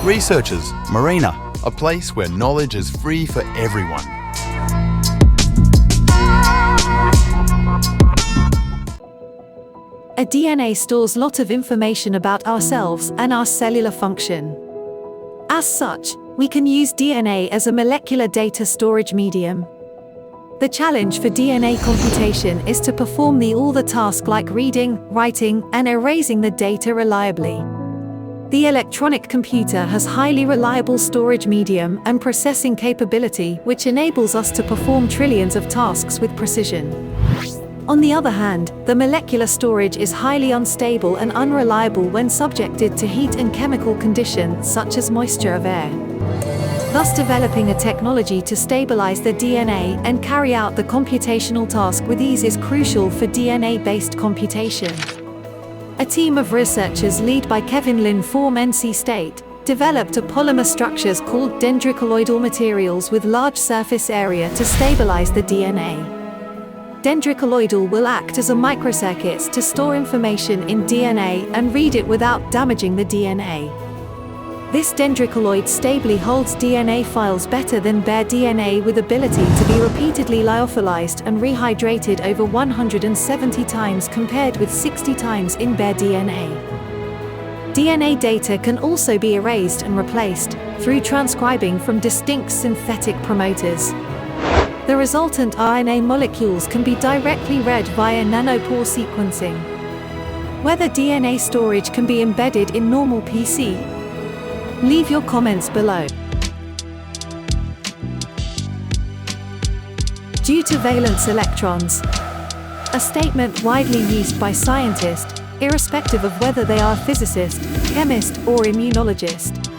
Researchers, Marina, a place where knowledge is free for everyone. A DNA stores lot of information about ourselves and our cellular function. As such, we can use DNA as a molecular data storage medium. The challenge for DNA computation is to perform all the tasks like reading, writing, and erasing the data reliably. The electronic computer has highly reliable storage medium and processing capability, which enables us to perform trillions of tasks with precision. On the other hand, the molecular storage is highly unstable and unreliable when subjected to heat and chemical conditions such as moisture of air. Thus, developing a technology to stabilize the DNA and carry out the computational task with ease is crucial for DNA-based computation. A team of researchers led by Kevin Lin from NC State developed a polymer structures called dendricolloidal materials with large surface area to stabilize the DNA. Dendricolloidal will act as a microcircuit to store information in DNA and read it without damaging the DNA. This dendricolloid stably holds DNA files better than bare DNA, with ability to be repeatedly lyophilized and rehydrated over 170 times compared with 60 times in bare DNA. DNA data can also be erased and replaced through transcribing from distinct synthetic promoters. The resultant RNA molecules can be directly read via nanopore sequencing. Whether DNA storage can be embedded in normal PC? Leave your comments below. Due to valence electrons. A statement widely used by scientists, irrespective of whether they are a physicist, chemist, or immunologist.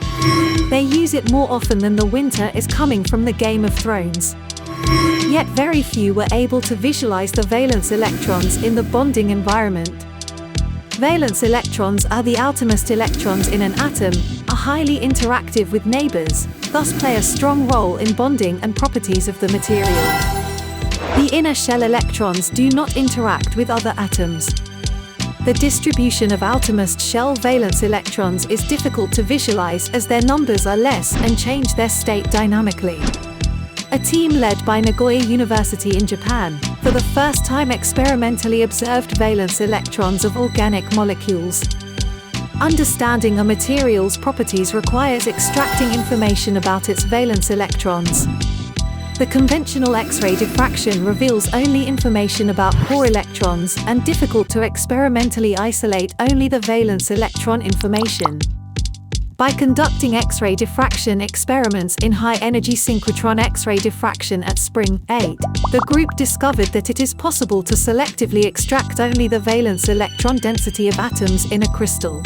They use it more often than the winter is coming from the Game of Thrones. Yet very few were able to visualize the valence electrons in the bonding environment. Valence electrons are the outermost electrons in an atom, are highly interactive with neighbors, thus play a strong role in bonding and properties of the material. The inner shell electrons do not interact with other atoms. The distribution of outermost shell valence electrons is difficult to visualize as their numbers are less and change their state dynamically. A team led by Nagoya University in Japan, for the first time experimentally observed valence electrons of organic molecules. Understanding a material's properties requires extracting information about its valence electrons. The conventional X-ray diffraction reveals only information about pore electrons and difficult to experimentally isolate only the valence electron information. By conducting X-ray diffraction experiments in high-energy synchrotron X-ray diffraction at Spring 8, the group discovered that it is possible to selectively extract only the valence electron density of atoms in a crystal.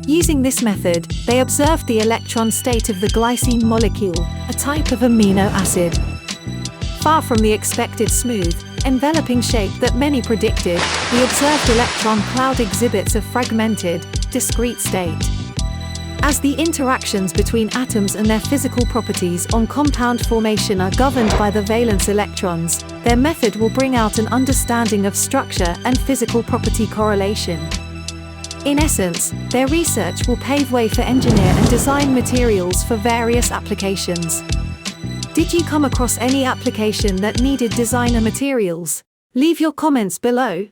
Using this method, they observed the electron state of the glycine molecule, a type of amino acid. Far from the expected smooth, enveloping shape that many predicted, the observed electron cloud exhibits a fragmented, discrete state. As the interactions between atoms and their physical properties on compound formation are governed by the valence electrons, their method will bring out an understanding of structure and physical property correlation. In essence, their research will pave way for engineer and design materials for various applications. Did you come across any application that needed designer materials? Leave your comments below.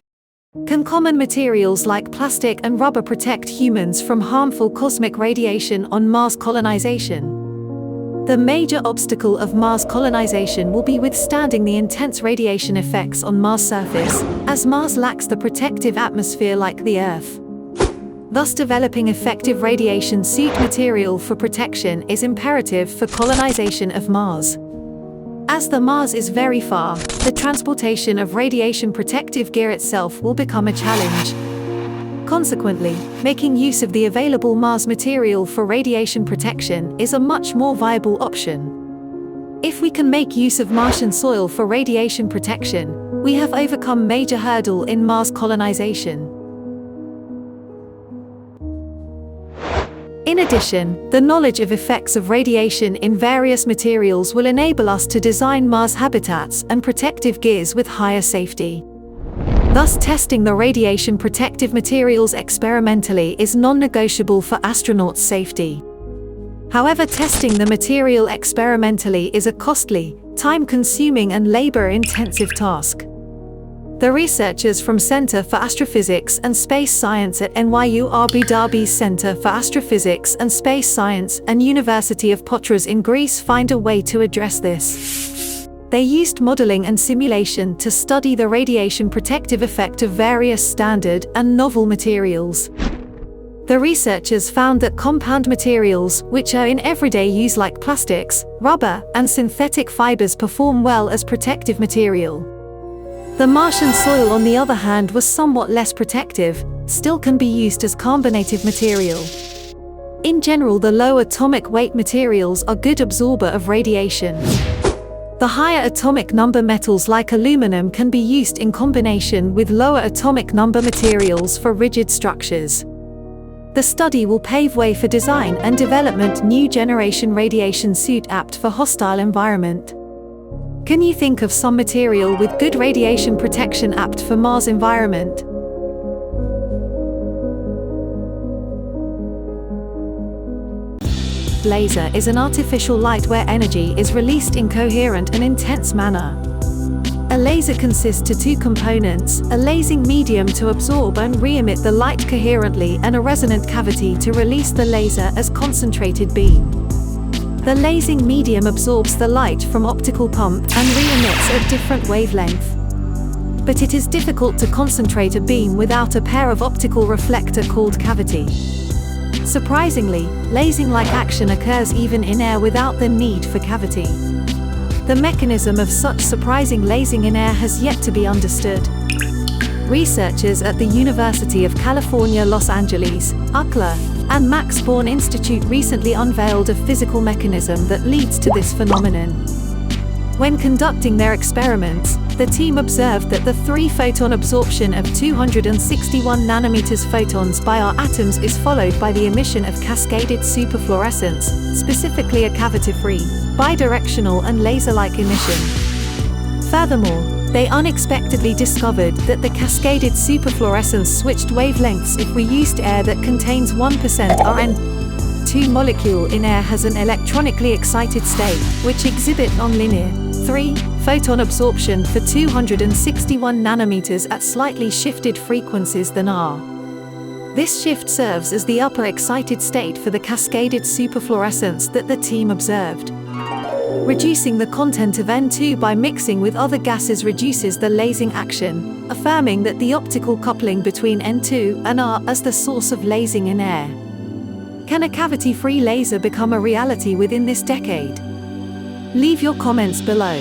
Can common materials like plastic and rubber protect humans from harmful cosmic radiation on Mars colonization? The major obstacle of Mars colonization will be withstanding the intense radiation effects on Mars' surface, as Mars lacks the protective atmosphere like the Earth. Thus, developing effective radiation suit material for protection is imperative for colonization of Mars. As the Mars is very far, the transportation of radiation protective gear itself will become a challenge. Consequently, making use of the available Mars material for radiation protection is a much more viable option. If we can make use of Martian soil for radiation protection, we have overcome major hurdle in Mars colonization. In addition, the knowledge of effects of radiation in various materials will enable us to design Mars habitats and protective gears with higher safety. Thus, testing the radiation protective materials experimentally is non-negotiable for astronauts' safety. However, testing the material experimentally is a costly, time-consuming and labor-intensive task. The researchers from Center for Astrophysics and Space Science at NYU Abu Dhabi's Center for Astrophysics and Space Science and University of Patras in Greece find a way to address this. They used modeling and simulation to study the radiation protective effect of various standard and novel materials. The researchers found that compound materials, which are in everyday use like plastics, rubber, and synthetic fibers, perform well as protective material. The Martian soil, on the other hand, was somewhat less protective, still can be used as carbonative material. In general, the low atomic weight materials are good absorber of radiation. The higher atomic number metals like aluminum can be used in combination with lower atomic number materials for rigid structures. The study will pave way for design and development new generation radiation suit apt for hostile environment. Can you think of some material with good radiation protection apt for Mars environment? Laser is an artificial light where energy is released in coherent and intense manner. A laser consists of two components, a lasing medium to absorb and re-emit the light coherently and a resonant cavity to release the laser as concentrated beam. The lasing medium absorbs the light from optical pump and re-emits at different wavelength. But it is difficult to concentrate a beam without a pair of optical reflector called cavity. Surprisingly, lasing-like action occurs even in air without the need for cavity. The mechanism of such surprising lasing in air has yet to be understood. Researchers at the University of California, Los Angeles, UCLA, and Max Born Institute recently unveiled a physical mechanism that leads to this phenomenon. When conducting their experiments, the team observed that the 3-photon absorption of 261 nanometers photons by our atoms is followed by the emission of cascaded superfluorescence, specifically a cavity-free, bidirectional and laser-like emission. Furthermore, they unexpectedly discovered that the cascaded superfluorescence switched wavelengths if we used air that contains 1% Rn2 molecule in air has an electronically excited state, which exhibit nonlinear 3-photon absorption for 261 nanometers at slightly shifted frequencies than R. This shift serves as the upper excited state for the cascaded superfluorescence that the team observed. Reducing the content of N2 by mixing with other gases reduces the lasing action, affirming that the optical coupling between N2 and R as the source of lasing in air. Can a cavity-free laser become a reality within this decade? Leave your comments below.